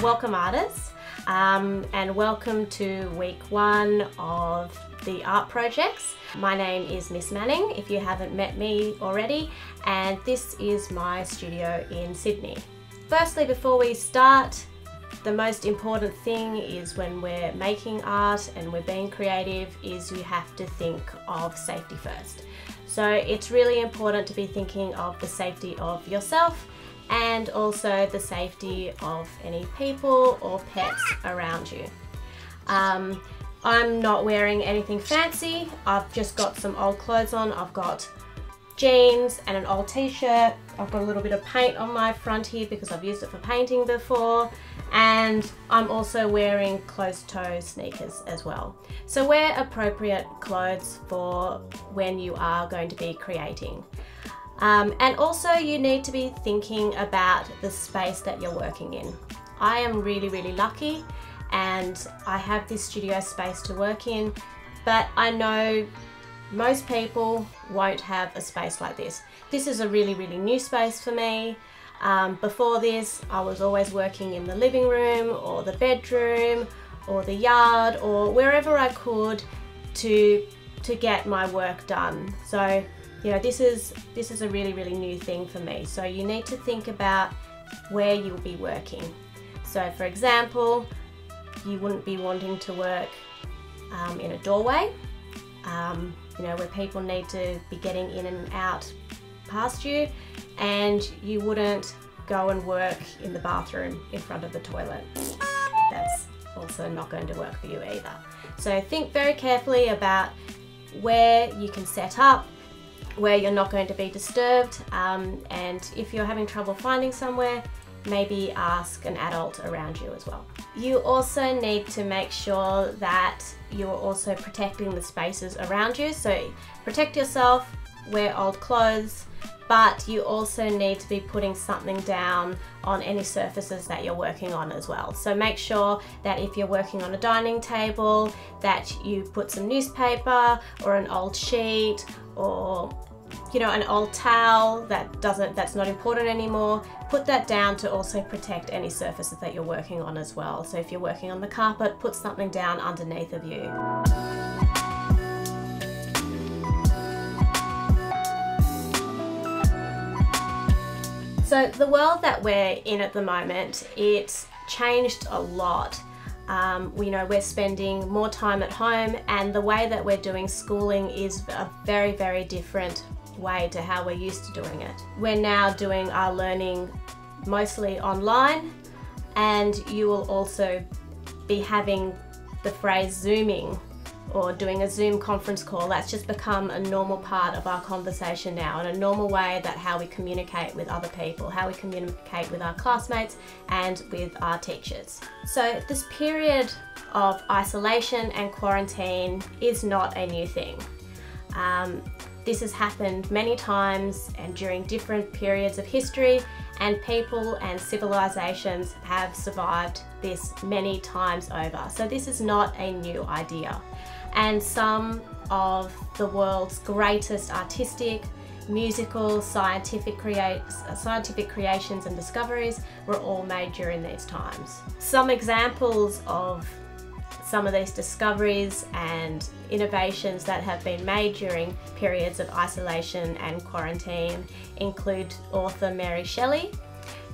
welcome artists, and welcome to week 1 of the art projects. My name is Miss Manning, if you haven't met me already, and this is my studio in Sydney. Firstly, before we start, the most important thing is when we're making art and we're being creative is you have to think of safety first. So it's really important to be thinking of the safety of yourself and also the safety of any people or pets around you. I'm not wearing anything fancy. I've just got some old clothes on. I've got jeans and an old t-shirt. I've got a little bit of paint on my front here because I've used it for painting before, and I'm also wearing closed-toe sneakers as well. So wear appropriate clothes for when you are going to be creating. And also you need to be thinking about the space that you're working in. I am really lucky and I have this studio space to work in, but I know most people won't have a space like this. This is a really new space for me. Before this, I was always working in the living room or the bedroom or the yard or wherever I could to get my work done. So, you know, this is a really new thing for me. So you need to think about where you'll be working. So for example, you wouldn't be wanting to work in a doorway, you know, where people need to be getting in and out past you, and you wouldn't go and work in the bathroom in front of the toilet. That's also not going to work for you either. So think very carefully about where you can set up, where you're not going to be disturbed, and if you're having trouble finding somewhere, maybe ask an adult around you as well. You also need to make sure that you're also protecting the spaces around you. So protect yourself, wear old clothes, but you also need to be putting something down on any surfaces that you're working on as well. So make sure that if you're working on a dining table, that you put some newspaper or an old sheet or, you know, an old towel that's not important anymore. Put that down to also protect any surfaces that you're working on as well. So if you're working on the carpet, put something down underneath of you. So the world that we're in at the moment, it's changed a lot. You know, we're spending more time at home, and the way that we're doing schooling is a very different way to how we're used to doing it. We're now doing our learning mostly online, and you will also be having the phrase Zooming or doing a Zoom conference call. That's just become a normal part of our conversation now, and a normal way that how we communicate with other people, how we communicate with our classmates and with our teachers. So this period of isolation and quarantine is not a new thing. This has happened many times and during different periods of history, and people and civilizations have survived this many times over. So this is not a new idea. And some of the world's greatest artistic, musical, scientific creations and discoveries were all made during these times. Some examples of some of these discoveries and innovations that have been made during periods of isolation and quarantine include author Mary Shelley,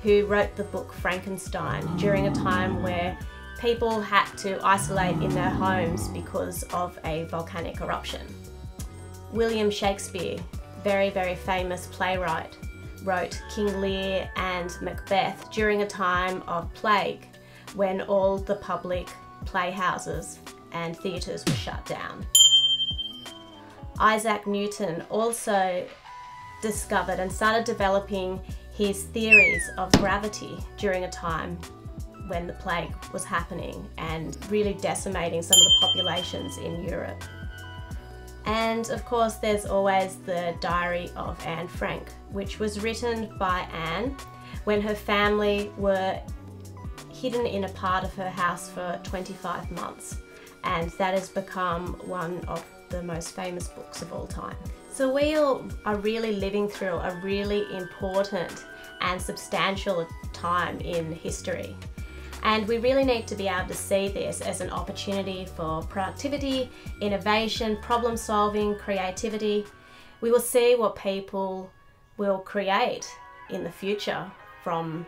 who wrote the book Frankenstein during a time where people had to isolate in their homes because of a volcanic eruption. William Shakespeare, very famous playwright, wrote King Lear and Macbeth during a time of plague when all the public playhouses and theatres were shut down. Isaac Newton also discovered and started developing his theories of gravity during a time when the plague was happening and really decimating some of the populations in Europe. And of course there's always the Diary of Anne Frank, which was written by Anne when her family were hidden in a part of her house for 25 months, and that has become one of the most famous books of all time. So we all are really living through a really important and substantial time in history. And we really need to be able to see this as an opportunity for productivity, innovation, problem solving, creativity. We will see what people will create in the future from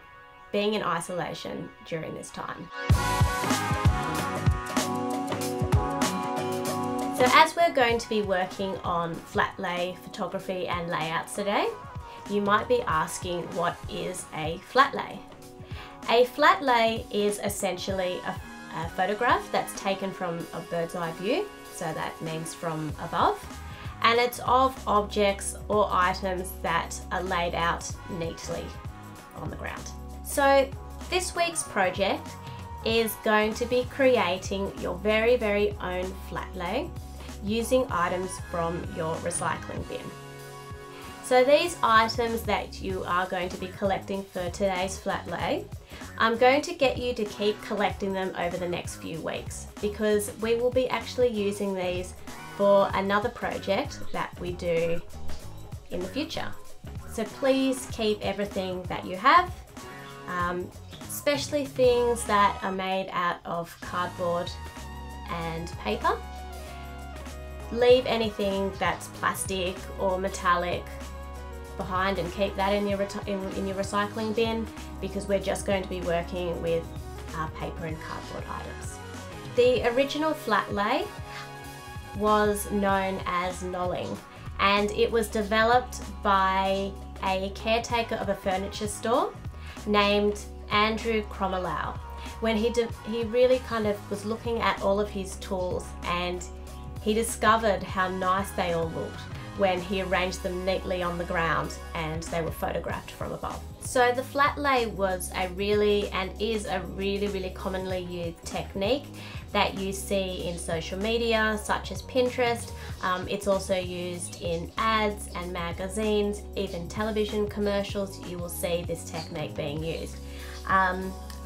being in isolation during this time. So as we're going to be working on flat lay photography and layouts today, you might be asking, what is a flat lay? A flat lay is essentially a photograph that's taken from a bird's eye view, so that means from above, and it's of objects or items that are laid out neatly on the ground. So this week's project is going to be creating your very own flat lay using items from your recycling bin. So these items that you are going to be collecting for today's flat lay, I'm going to get you to keep collecting them over the next few weeks, because we will be actually using these for another project that we do in the future. So please keep everything that you have, especially things that are made out of cardboard and paper. Leave anything that's plastic or metallic behind and keep that in your recycling bin, because we're just going to be working with paper and cardboard items. The original flat lay was known as knolling, and it was developed by a caretaker of a furniture store named Andrew Carlaw, when he really kind of was looking at all of his tools, and he discovered how nice they all looked when he arranged them neatly on the ground and they were photographed from above. So the flat lay was a really, and is a really commonly used technique that you see in social media such as Pinterest. It's also used in ads and magazines, even television commercials. You will see this technique being used.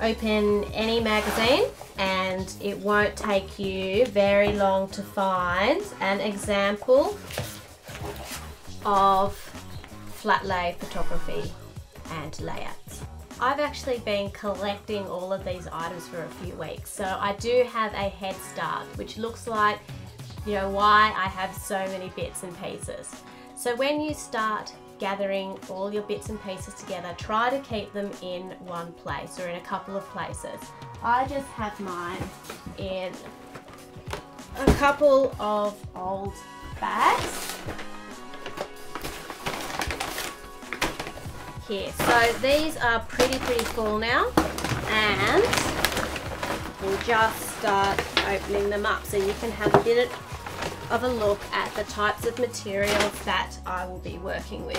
Open any magazine and it won't take you very long to find an example of flat lay photography and layouts. I've actually been collecting all of these items for a few weeks, so I do have a head start, which looks like, you know, why I have so many bits and pieces. So when you start gathering all your bits and pieces together, try to keep them in one place or in a couple of places. I just have mine in a couple of old bags here. So these are pretty full now, and we'll just start opening them up so you can have a bit of a look at the types of materials that I will be working with.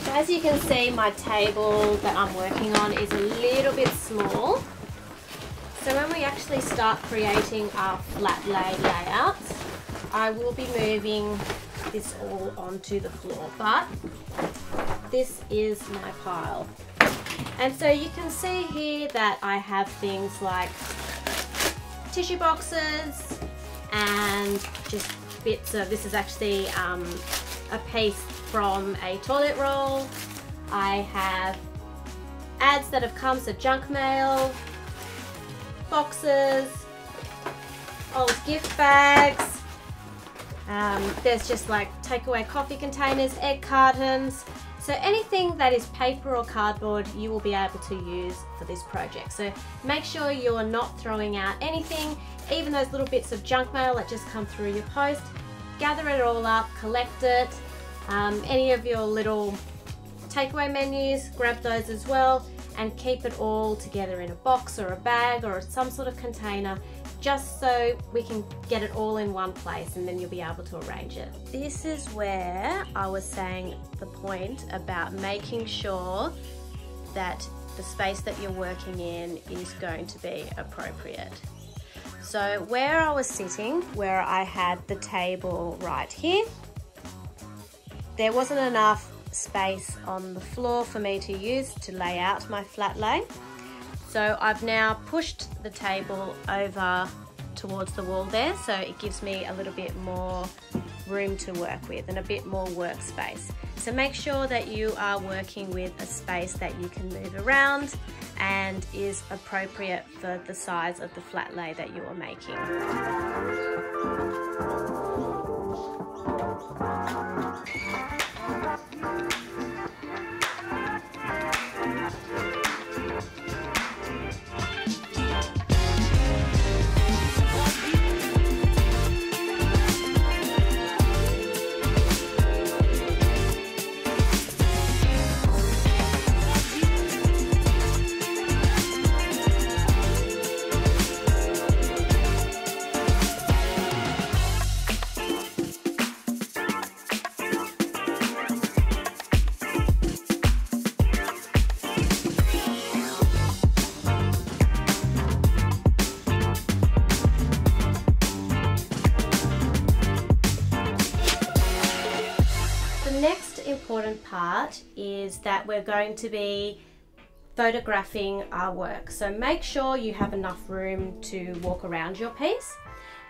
So as you can see, my table that I'm working on is a little bit small. So when we actually start creating our flat lay layouts, I will be moving this all onto the floor, but this is my pile. And so you can see here that I have things like tissue boxes and just bits of, this is actually a piece from a toilet roll. I have ads that have come, so junk mail, boxes, old gift bags. There's just like takeaway coffee containers, egg cartons. So anything that is paper or cardboard, you will be able to use for this project. So make sure you're not throwing out anything, even those little bits of junk mail that just come through your post. Gather it all up, collect it. Any of your little takeaway menus, grab those as well, and keep it all together in a box or a bag or some sort of container, just so we can get it all in one place, and then you'll be able to arrange it. This is where I was saying the point about making sure that the space that you're working in is going to be appropriate. So where I was sitting, where I had the table right here, there wasn't enough space on the floor for me to use to lay out my flat lay. So I've now pushed the table over towards the wall there, so it gives me a little bit more room to work with and a bit more workspace. So make sure that you are working with a space that you can move around and is appropriate for the size of the flat lay that you are making. Important part is that we're going to be photographing our work, so make sure you have enough room to walk around your piece.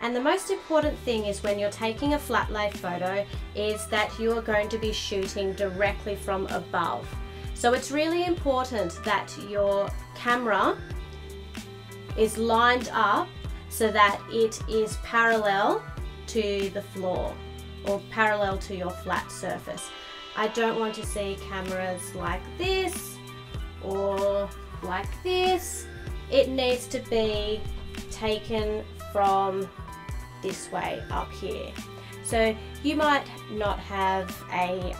And the most important thing is when you're taking a flat lay photo is that you are going to be shooting directly from above. So it's really important that your camera is lined up so that it is parallel to the floor or parallel to your flat surface. I don't want to see cameras like this or like this. It needs to be taken from this way up here. So you might not have a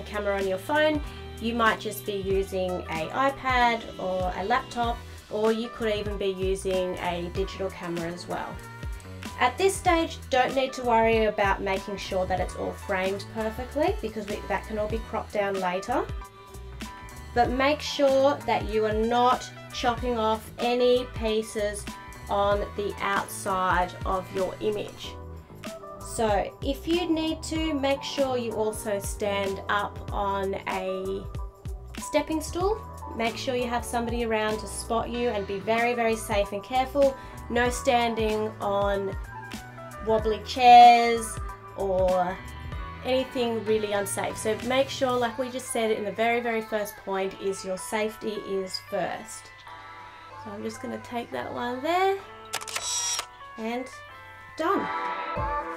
camera on your phone. You might just be using an iPad or a laptop, or you could even be using a digital camera as well. At this stage, don't need to worry about making sure that it's all framed perfectly, because that can all be cropped down later. But make sure that you are not chopping off any pieces on the outside of your image. So if you need to, make sure you also stand up on a stepping stool. Make sure you have somebody around to spot you and be very, very safe and careful. No standing on wobbly chairs or anything really unsafe. So make sure, like we just said in the very, very first point, is your safety is first. So I'm just going to take that one there and done.